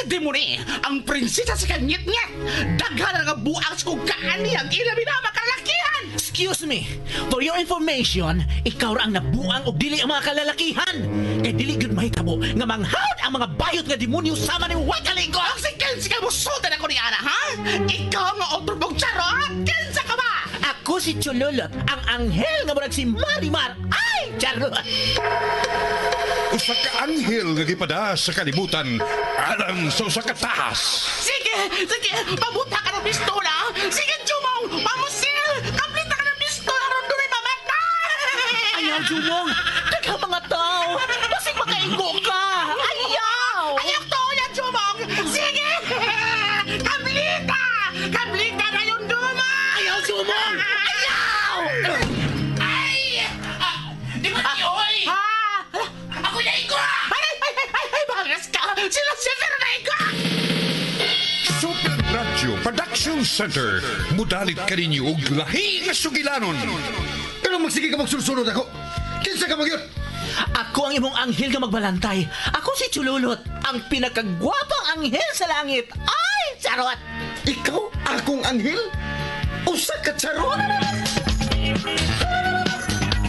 Pwede mo ni, ang prinsesa sa kanyit-nyit. Daghan nga buang sa kugaan niyang ilabi na makalakihan. Excuse me, for your information, ikaw ra ang nabuang o dili ang mga kalalakihan. Kay dili gud mahitabo nga manghawd ang mga bayot nga demonyo sama ni Wakalingo. Ang si ka mo sultan ako ni Ana, ha? Ikaw nga otrobong charot. Kinsa ka ba? Ako si Chololot, ang anghel nga murag si Marimar. Ay, charot! Usa ka anghel nga gipada sa kalibutan alang sa usa ka tahas. Sige, pabuta ka ng pistola. Sige, Jumong, pamusil. Kaplita ka ng pistola ron doon ay mamatay. Ayaw, Jumong! Daga mga tao! Basig makaingo ka! Ayaw! Ayaw to yan, Jumong. Sige, kaplita na yung Duma. Ayaw, Jumong! Ayaw! Di ba niyo, oy? Ako na iko! Ay, bangas ka! Sila na iko! Super Radio Production Center. Mudalit ka ninyo og lahi nga sugilanon. Pero magsige ka magsulsunod ako. Kinsa ka magyot? Ako ang imong anghel nga magbalantay. Ako si Chululot, ang pinakagwapang anghel sa langit. Ay, charot! Ikaw akong anghel? Usa ka charot?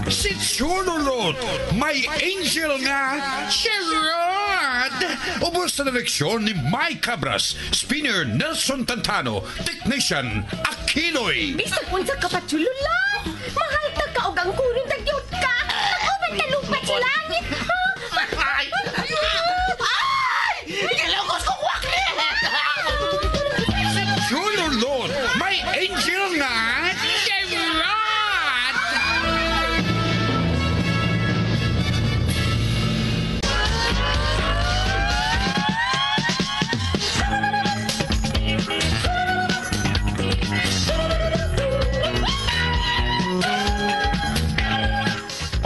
Si Chululot, may angel nga charot. Ubos na leksyon ni Mike Cabras, spinner Nelson Tantano, technician Akiloy. Bisag unsa ka pa, Chulula? Mahal ta ka og ang kunin tagyot ka. Uban ka lupat sa langit. Nilokos ko kwakli! Chululot, may angel nga charot.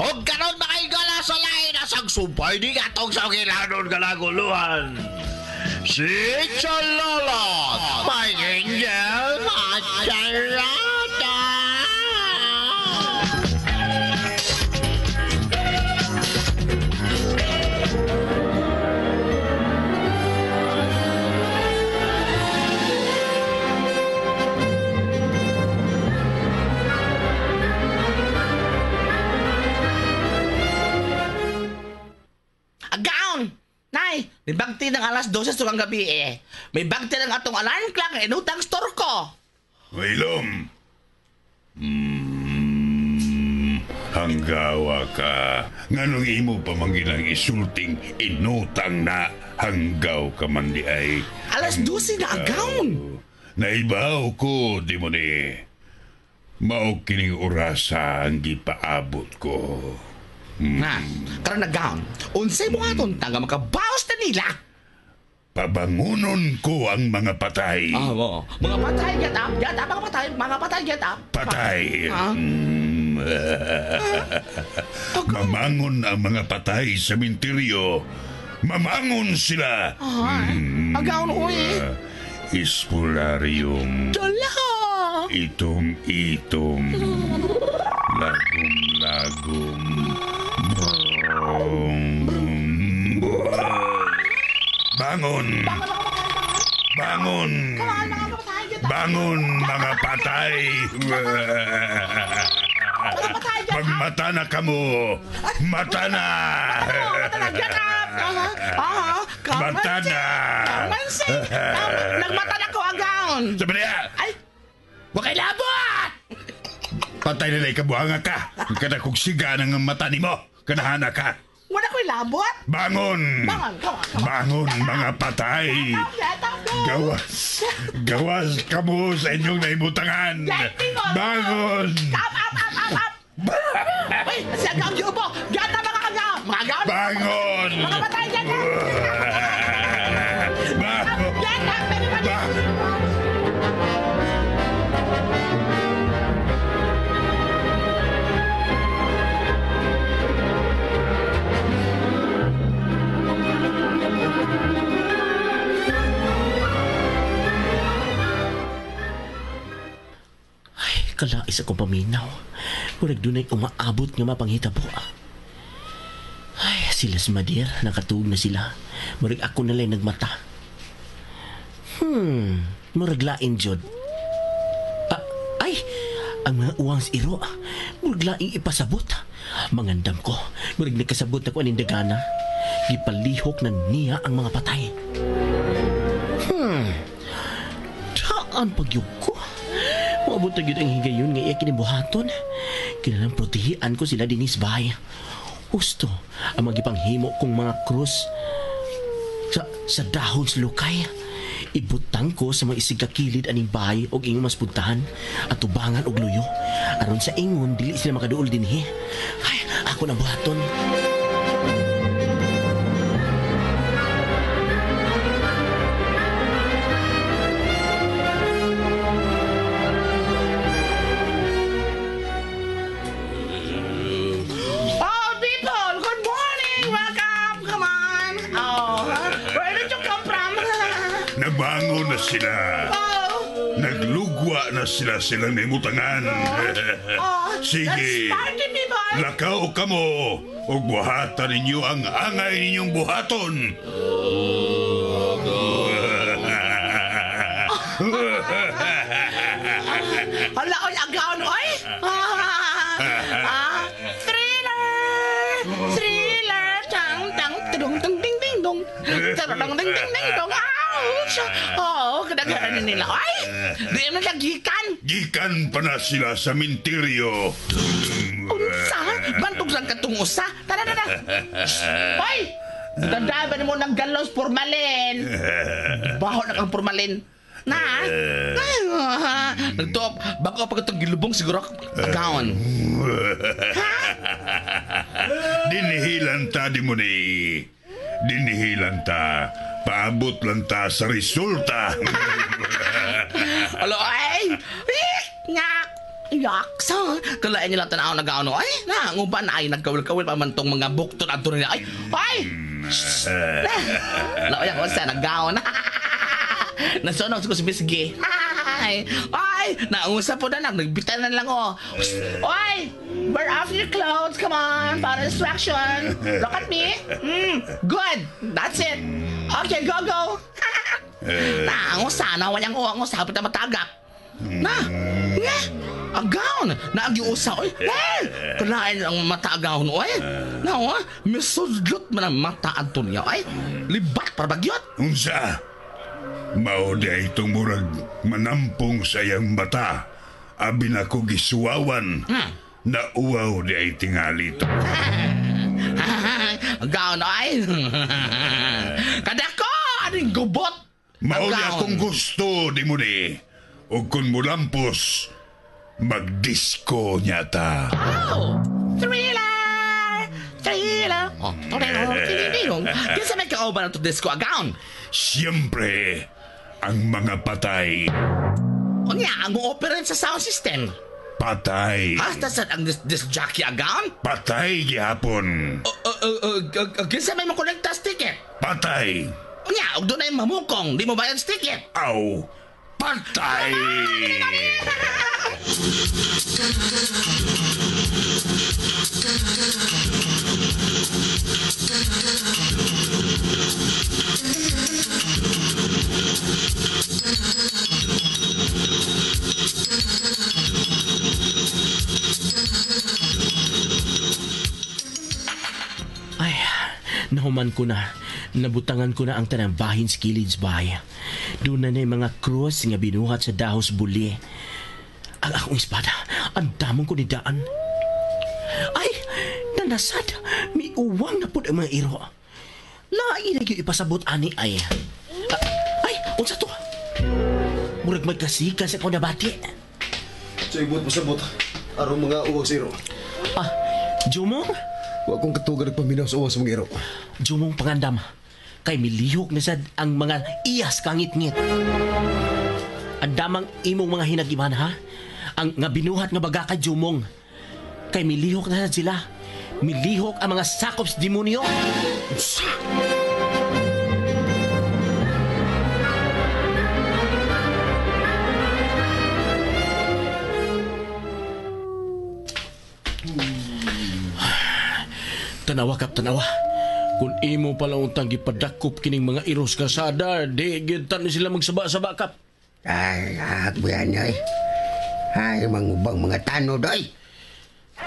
Og karon makaigala sa lain asang sumpay di katong sa kilanon kalaguluhan. Si Chololot, may angel at charata. Agaon! Nay, may bagti ng alas 12 sa gabi eh. May bagti ng atong alarm clock na inutang store ko. Wailom. Hanggawa ka. Nganong imo pa manggilang isulting inutang na hanggaw ka man di ay. Alas 12 na agaon. Naibaw ko, di mo ni. Mao kining orasa ang gipaabot ko. Na, karon nagaon. Unsay mo aton tanga makabawas na nila. Pabangunon ko ang mga patay. Mo. Mga patay yata, mga patay yata. Patay. Mamangon ang mga patay sa minteryo. Mamangon sila. Agaon oy. Ispularium. Dala. Itom-itom. Lagom-lagom. Bangon! Bangon! Bangon, mga patay! Magmata na kamo! Mata na! Mata na! Nagmata na ko agaon. Sabi niya! Ay, wakay labot! Patay na na ikabuhanga ka! Kada kong siga ng mata ni mo! Kanahana ka! Wala ko'y labot. Bangon! Bangon, mga patay! Gawas kamo sa inyong naimutangan! Bangon! Uy, si agaon yung upo. Gata mga agaon. Mga agaon. Bangon! Mga patay dyan na. Bangon! Kalais akong paminaw. Murag dunay umaabot nga mapanghitabo. Ay, sila si Madir, nakatuog na sila. Murag ako na lang nagmata. Muraglain, Jod. Ay, ang mga uwang sa iro, muraglaing ipasabot. Mangandam ko, murag nagkasabot ako aning dagana. Gipalihok na niya ang mga patay. Taan pagyug ko. Maabot na yun ang higayon nga iya kinibuhaton. Kinalang protehian ko sila dinis bahay. Gusto ang magipanghimo kong mga krus sa dahon sa lukay. Ibutang ko sa mga isigakilid aning bahay og ingon mas puntahan at tubangan og luyo. Aron sa ingon dili sila makaduol dinhi. Ay, ako na buhaton. Oh, people, good morning. Welcome. Come on. Oh, where did you come from? Nabangon na sila. Oh, Naglugwa na silang nimutangan. Sige, let's party, people. lakaw ka mo. O buhatan ninyo ang angay ninyong buhaton. Hala, oy, agaw, oy. Thriller. Thriller. Tang, tang, tudong, tung, ding, ding, dong. Tudong, ding, ding, ding, dong. Ouch. Oh, kadagaran nila. Ay, di mo nagikan. Gikan pa na sila sa minteryo. Unsa? Bantog lang katong usa. Tara, tara. Hoy! Dadaban mo ng galos formalin. Baho na kang formalin. Na? Nagtop, bago pa katong gilubong siguro agawon. Dinihilan ta di mo ni. Dinihilan ta. Paabot lang ta sa resulta. Alo, ay! Ngak! Yaksa! Kalain nila tanaw na gaano. Ay, nanguban ay nagkawil-kawil pa man tong mga bukton at nila. Ay! Ay! Laoy ako sa naggaon. Nasunog ko si Bisgi. Ay! Ay! Naungsa po na nagbitan na lang oh. Ay! Burn off your clothes, come on, para distraction. Look at me. Good. That's it. Okay, go, go. Naungsa na, walang uwang usapit na matagak. Na! Nga! Agaw! Naagiusa, oy! Kalain ang mata agaw, oy! Na, oh! Misudlot man ang mata at niya, oy! Libat para bagyot! Unsa? Mao di ay itong murag manampong sa iyang mata. Abi na ko gisuwawan. Nauwaw di ay tingali ito. Agaw na, ay! Kadako! Anong gubot! Mao di Agaw. akong gusto di mo ni. O kung mulampos, magdisko niya ta. Oh! Thriller! Thriller! Oh, thriller! Kinsa may kauban ang disco agaw? Siyempre, ang mga patay. O niya, ang operate sa sound system. Patay. Hasta sa ang disc jockey agaw? Patay gihapon. Kinsa may makonektas ticket? Patay. Nya, og doon ay mamukong, di mo bayad sa ticket. Aw, patay. Ay, nahuman ko na. Nabutangan ko na ang tanang bahin sa kilid sa bahay. Doon na mga krus nga binuhat sa dahos buli. Ang akong espada, ang damong ko ni daan. Ay, nanasad. May uwang na po ang mga iro. Lain na yung ipasabot ani ay. Ay, unsa to? Murag magkasika sa kong nabati. So, ibot pasabot. Arong mga uwag sa iro. Jumong? Wa akong katugar nagpaminaw sa uwag sa mga iro. Jumong pangandam. Kay milihok na sad ang mga iyas kangit-ngit. Ang damang imong mga hinagiman ha? Ang nga binuhat nga baga ka Jumong. Kay milihok na sad sila. Milihok ang mga sakop sa demonyo. Tanawa kap tanawa. Kung imo pala untang gipadakop kining mga iros kalsada, di gintan sila magsaba-saba kap. Ay, agbihan niya eh. Ay, mangubang mga tanod ay.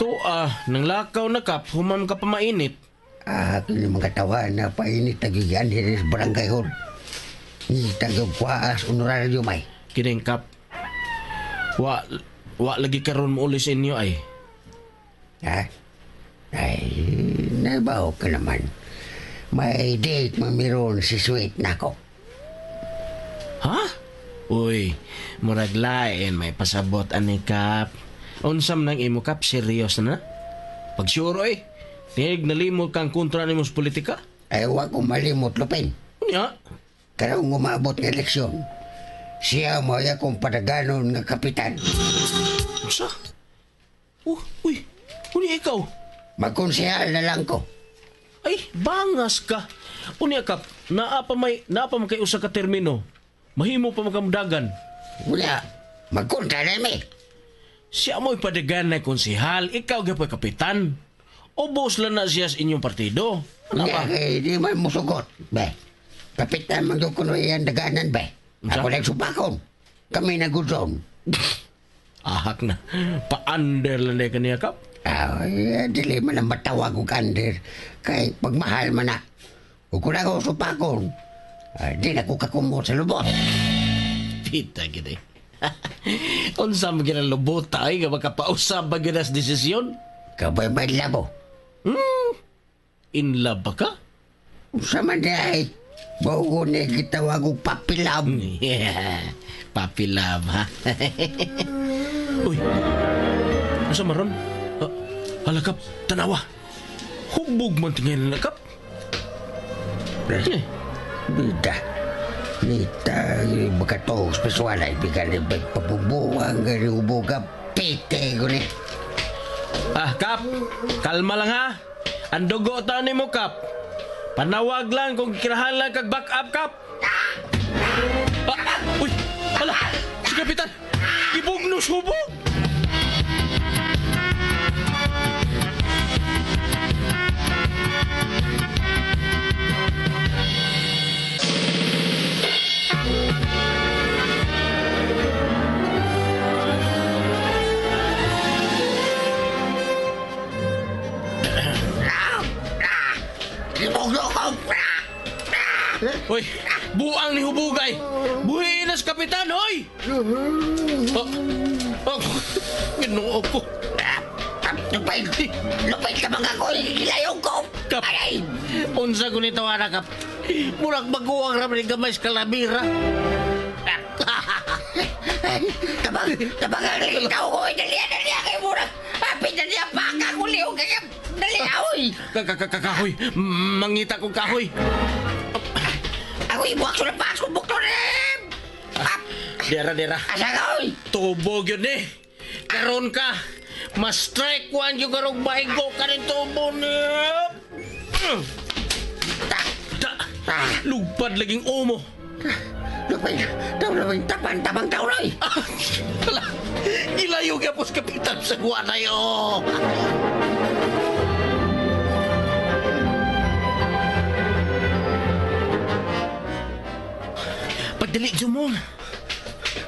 To nang lakaw na kap, humam ka pa mainit. Kini mga tawa na painit nagigan din sa barangay hall. Ni tagaw kwaas honorario may. Kining kap, wa lagi karon mo uli sa inyo ay. Ha? Ay, nabaw ka naman. May date mamiron si Sweet nako. Ha? Uy, murag lain may pasabot ani kap. Unsam nang imo kap, serious na? Pag sure oy, tig nalimot kang kontra ni mos politika? Ay, wag ko malimot lupin. Unya? Karong umabot ng eleksyon, siya mo ay akong padaganon nga kapitan. Sa? Uy, unya ikaw? Magkonsehal na lang ko. Ay, bangas ka. Unya kap, naapa makay usa ka termino. Mahimo pa makamdagan. Wala, magkontra na mi. Siya mo'y padagan na konsihal, ikaw gapoy kapitan. O boss lang na siya sa inyong partido. Ano Nga, ba? di man musugot. Be, kapitan man yung kuno iyan daganan, be. Ako lang supakon. Kami na gudron. Ahak na. Pa-under lang na kaniya kap. Ay, dili man ang matawag og under. Kay pagmahal man na. Kung kulang ako supakon, di na ko kakumot sa lubot. Pita gini. Unsa mo ginang lubot ay nga makapausap ba ginas desisyon? Kabay-bay labo. In love ba ka? Sa man ay, bago na gitawag og papilab. Yeah. Papi love, ha? Uy, asa maron? Halakap, tanawa. Hubog man tingin na kap. Bida. Nita, bakato, speswalay, bigan ni pagpabubuang, gani hubog ka, pite ko ni. Kap, kalma lang ha. Ang dugo ta ni mo, Kap. Panawag lang kung kirahan lang kag back up, Kap. Uy, hala, si Kapitan, ibugnos hubog. Uy, buang ni hubugay. Buhiin na si Kapitan, hoy! Ginoo ko. Lupay ka mga ko, ilayong ko. Kap, unsa ko nito na, Kap? Murag baguang raman ni gamay sa kalabira. Tabang ang ikaw ko, dali kay murag. Hapit na niya, baka ko liw kaya. Dali, aoy. Kahoy, mangita kong kahoy. Ako ibuak sa lapas kong bukto rin. Dera. Asa ka, oy? Tubo yun eh. Karon ka. Mas strike one yung karong maigo ka rin tubo niya. Lugpad laging umo. Lupay, tapang tao na, oy. Hala, ilayo ka po sa Kapitan sa guwa na yun. Pagdali, Jumong.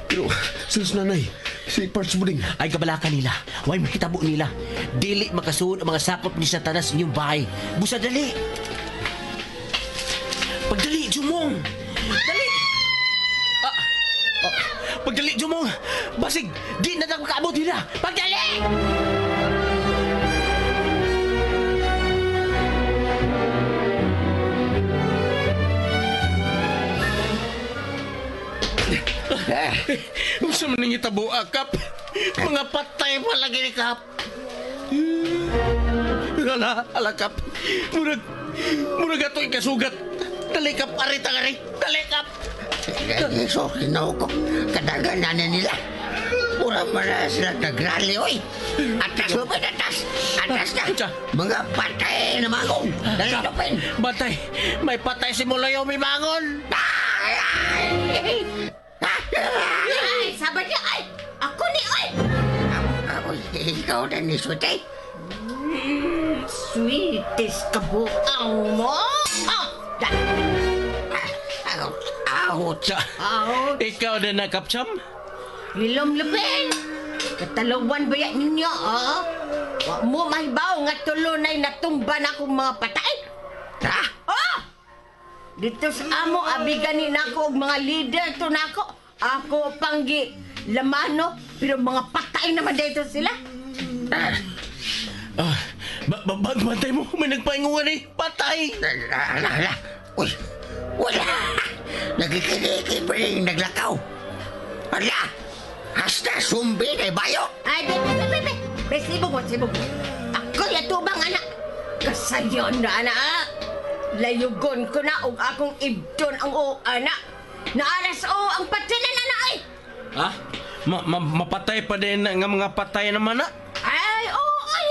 Pero, sis nanay, si Parts Buding. Ay kabalakan nila. Way makitabo nila. Dili makasuod ang mga sakop ni Satanas inyong bahay. Busa dali. Pagdali, Jumong. Dali. Pagdali, Jumong. Basig, di na nakakaabot nila. Pagdali! Usa man nang itabo, Kap. Mga patay pa lagi ni Kap. Hala, Kap. Murag ato ikasugat. Dali, Kap. Arita. Dali, Kap. So, hinaw ko. Kadaganan na nila. Pura man na sila nagrally, oy. Atas mo pa, atas. Atas na. Mga patay na mangon. Dali, lupin. Batay. May patay si Mulayo Mimangon. Ay, Sabar niya, ay! Ako ni, ay! ikaw na ni Sute. sweetest kabuang mo. Da. Ouch! Ouch. Ikaw din na, Kapcham? Hilom Lupin. Katalawan ba yan ninyo, Wa mo mahibaw nga tulunay natumba na akong mga patay? Ha? Dito sa amo, abiganin ako og mga leader to nako. Ako panggi lamano, pero mga patay naman dito sila. Bantay mo, may nagpaingungan eh. Patay! Ala. Uy, wala. Nagkikidiki pa rin naglakaw. Ala, hasta sumbi na bayo. Ay, sibog mo. Ako yatubang anak. Kasayon na anak. Layugon ko na og akong ibdon ang anak. Naaras ang patinan anak ay. Ha? Mapatay pa din nga mga patay naman na? Ay, ay.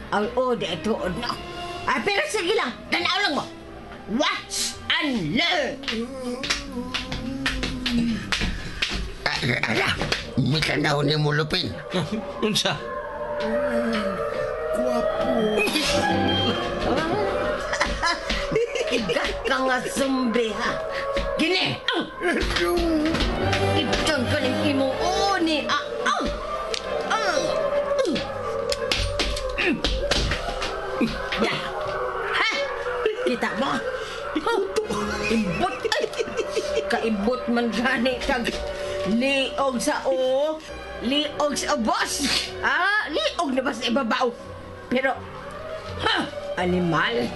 Ang ito na. Ay, pero sige lang. Tanaw lang mo. Watch and learn. Ala, may tanaw ni mo, Lupin. Unsa? Igat ka nga sumbi, ha? Gini! Ibdon ko ng imong uni, Ya! Ha? Kita mo? Ibot! Kaibot man gani kag liog sa liog sa boss. Liog na ba sa ibabaw? Pero, animal.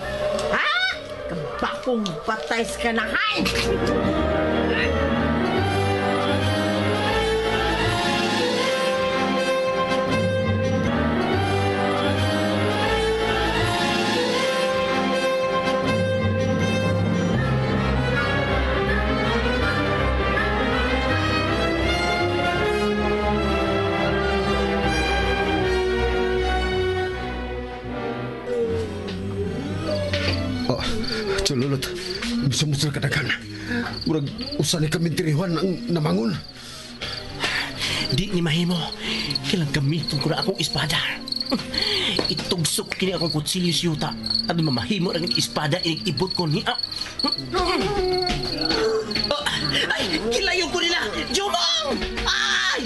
Kabakong patay sa kanahan. Lulot, bisa mo sila kadagan. Murag usa ni kami tirihuan ang namangon. Di ni mahimo. Kailang gamiton ko na akong espada. Itugsok kini akong kutsilyo sa yuta. At mamahimo ang espada inibot ko ni... Ay! Kilayo ko nila! Jumong! Ay!